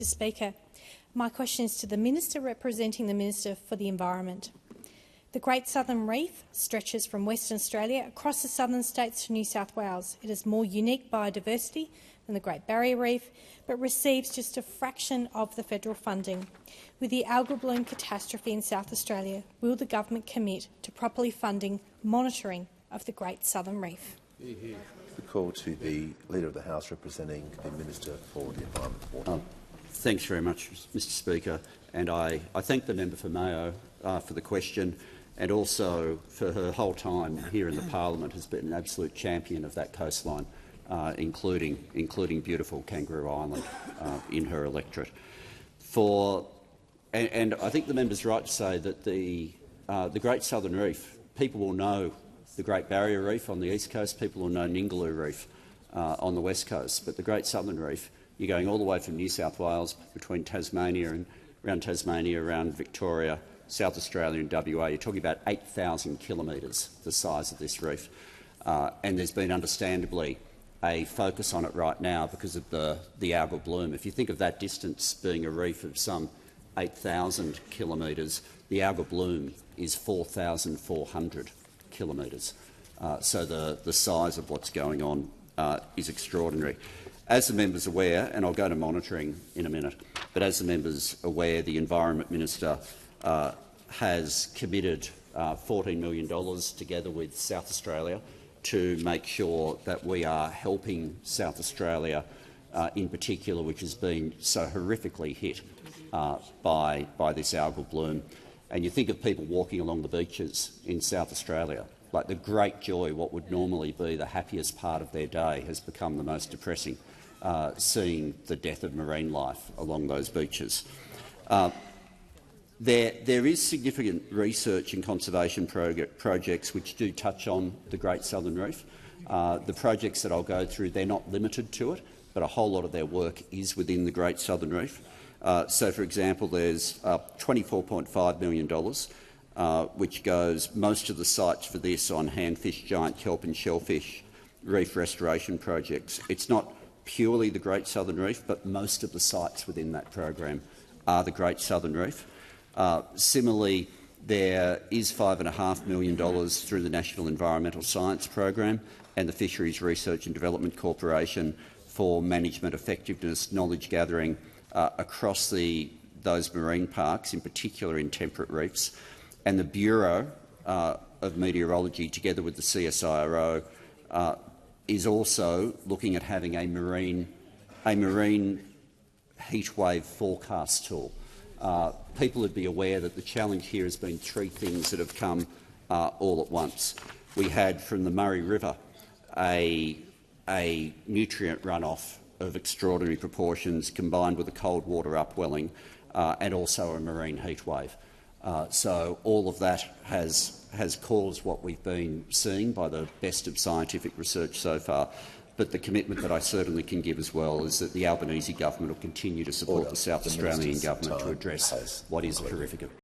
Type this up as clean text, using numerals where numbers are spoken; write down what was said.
Mr. Speaker, my question is to the Minister representing the Minister for the Environment. The Great Southern Reef stretches from Western Australia across the southern states to New South Wales. It has more unique biodiversity than the Great Barrier Reef, but receives just a fraction of the federal funding. With the algal bloom catastrophe in South Australia, will the government commit to properly funding monitoring of the Great Southern Reef? The call to the Leader of the House representing the Minister for the Environment and Water. Thanks very much, Mr. Speaker, and I thank the member for Mayo for the question, and also for her whole time here in the Parliament has been an absolute champion of that coastline, including beautiful Kangaroo Island in her electorate. And I think the member's right to say that the Great Southern Reef, people will know the Great Barrier Reef on the east coast, people will know Ningaloo Reef on the west coast, but the Great Southern Reef, you're going all the way from New South Wales, between Tasmania and around Victoria, South Australia and WA. You're talking about 8,000 kilometres, the size of this reef. And there's been understandably a focus on it right now because of the algal bloom. If you think of that distance being a reef of some 8,000 kilometres, the algal bloom is 4,400 kilometres. So the size of what's going on is extraordinary. As the member's aware, and I'll go to monitoring in a minute, but as the member's aware, the Environment Minister has committed $14 million together with South Australia to make sure that we are helping South Australia in particular, which has been so horrifically hit by this algal bloom. And you think of people walking along the beaches in South Australia, like the great joy, what would normally be the happiest part of their day, has become the most depressing, seeing the death of marine life along those beaches. There is significant research and conservation projects which do touch on the Great Southern Reef. The projects that I'll go through, they're not limited to it, but a whole lot of their work is within the Great Southern Reef. So, for example, there's $24.5 million, which goes most of the sites for this on handfish, giant kelp and shellfish reef restoration projects. It's not purely the Great Southern Reef, but most of the sites within that program are the Great Southern Reef. Similarly, there is $5.5 million through the National Environmental Science Program and the Fisheries Research and Development Corporation for management effectiveness, knowledge gathering across those marine parks, in particular in temperate reefs. And the Bureau of Meteorology, together with the CSIRO, is also looking at having a marine heatwave forecast tool. People would be aware that the challenge here has been three things that have come all at once. We had from the Murray River a nutrient runoff of extraordinary proportions combined with a cold water upwelling and also a marine heatwave. So all of that has caused what we've been seeing by the best of scientific research so far. But the commitment that I certainly can give as well is that the Albanese government will continue to support the South Australian government to address what is horrific.